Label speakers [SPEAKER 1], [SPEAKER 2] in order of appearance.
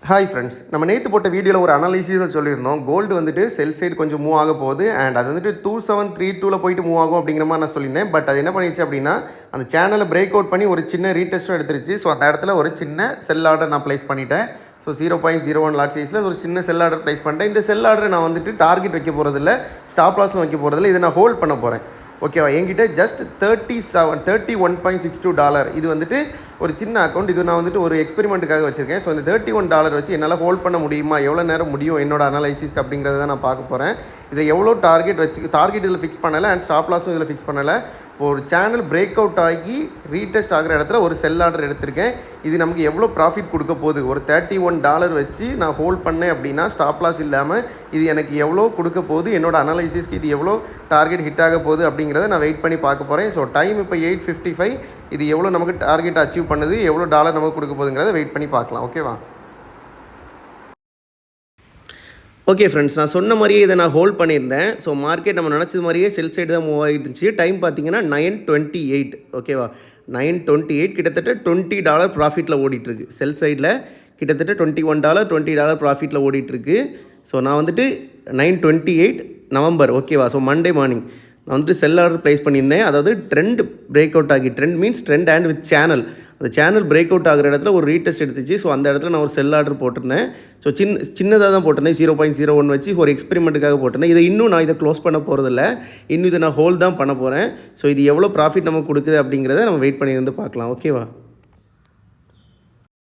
[SPEAKER 1] Hi friends, நம்ம நேற்று போட்ட வீடியோவில் ஒரு அனாலிசிஸில் சொல்லியிருந்தோம். கோல்டு வந்துட்டு செல் சைடு கொஞ்சம் மூவ் ஆக போகுது அண்ட் அது வந்துட்டு 2732 போயிட்டு மூவ் ஆகும் அப்படிங்கிற மாதிரி நான் சொல்லியிருந்தேன். பட் அது என்ன பண்ணிடுச்சு அப்படின்னா, அந்த சேனலை பிரேக் அவுட் பண்ணி ஒரு சின்ன ரீடெஸ்ட்டும் எடுத்துருச்சு. ஸோ அந்த இடத்துல ஒரு சின்ன செல் ஆர்டர் நான் ப்ளேஸ் பண்ணிட்டேன். ஸோ 0.01 லாட் சைஸில் ஒரு சின்ன செல் ஆர்டர் ப்ளேஸ் பண்ணிட்டேன். இந்த செல் ஆர்டர் நான் வந்துட்டு டார்கெட் வைக்க போகிறதில்ல, ஸ்டாப் லாஸும் வைக்க போகிறதில்ல, இதை நான் ஹோல்ட் பண்ண போகிறேன். ஓகேவா? என்கிட்ட ஜஸ்ட் $31.62 இது வந்துட்டு ஒரு சின்ன அக்கௌண்ட். இது நான் வந்துட்டு ஒரு எக்ஸ்பெரிமெண்ட்டுக்காக வச்சுருக்கேன். ஸோ இந்த $31 வச்சு என்னால் ஹோல்ட் பண்ண முடியுமா, எவ்வளோ நேரம் முடியும் என்னோட அனலைசிஸ்க்கு அப்படிங்கிறத தான் நான் பார்க்க போகிறேன். இதை எவ்வளோ டார்கெட் இதில் ஃபிக்ஸ் பண்ணலை அண்ட் ஸ்டாப் லாஸும் இதில் ஃபிக்ஸ் பண்ணலை. ஒரு சேனல் பிரேக் அவுட் ஆகி ரீடெஸ்ட் ஆகிற இடத்துல ஒரு செல் ஆர்டர் எடுத்திருக்கேன். இது நமக்கு எவ்வளோ ப்ராஃபிட் கொடுக்க போகுது, ஒரு $31 வச்சு நான் ஹோல்ட் பண்ணேன் அப்படின்னா ஸ்டாப் லாஸ் இல்லாமல் இது எனக்கு எவ்வளோ கொடுக்க போகுது, என்னோட அனலைசிஸ்க்கு இது எவ்வளோ டார்கெட் ஹிட் ஆக போகுது அப்படிங்கிறத நான் வெயிட் பண்ணி பார்க்க போகிறேன். ஸோ டைம் இப்போ 8:55. இது எவ்வளோ நமக்கு டார்கெட் அச்சீவ் பண்ணுது, எவ்வளோ டாலர் நமக்கு கொடுக்க போகுதுங்கிறத வெயிட் பண்ணி பார்க்கலாம். ஓகேவா? ஓகே ஃப்ரெண்ட்ஸ், நான் சொன்ன மாதிரியே இதை நான் ஹோல்ட் பண்ணியிருந்தேன். ஸோ மார்க்கெட் நம்ம நினச்சது மாதிரியே செல் சைடு தான் மூவ் ஆகிட்டு இருந்துச்சு. டைம் பார்த்தீங்கன்னா 9:28. ஓகேவா? 9:28 கிட்டத்தட்ட $20 ப்ராஃபிட்டில் ஓடிட்டுருக்கு. செல் சைடில் கிட்டத்தட்ட $21 $20 ப்ராஃபிட்டில் ஓடிட்டுருக்கு. ஸோ நான் வந்துட்டு 9:28 நவம்பர், ஓகேவா? ஸோ மண்டே மார்னிங் நான் வந்துட்டு செல் ஆர்டர் ப்ளேஸ் பண்ணியிருந்தேன். அதாவது ட்ரெண்ட் பிரேக் அவுட் ஆகி, trend means trend and with channel, அந்த சேனல் பிரேக் அவுட் ஆகிற இடத்துல ஒரு ரீடெஸ்ட் எடுத்துச்சு. ஸோ அந்த இடத்துல நான் ஒரு செல் ஆர்டர் போட்டிருந்தேன். ஸோ சின்னதாக தான் போட்டிருந்தேன், 0.01 வச்சு ஒரு எக்ஸ்பெரிமெண்ட்டுக்காக போட்டிருந்தேன். இதை க்ளோஸ் பண்ண போகிறதில்ல, இன்னும் இதை நான் ஹோல்ட் தான் பண்ண போகிறேன். ஸோ இது எவ்வளோ ப்ராஃபிட் நமக்கு கொடுக்குது அப்படிங்கிறத நம்ம வெயிட் பண்ணி வந்து பார்க்கலாம். ஓகேவா?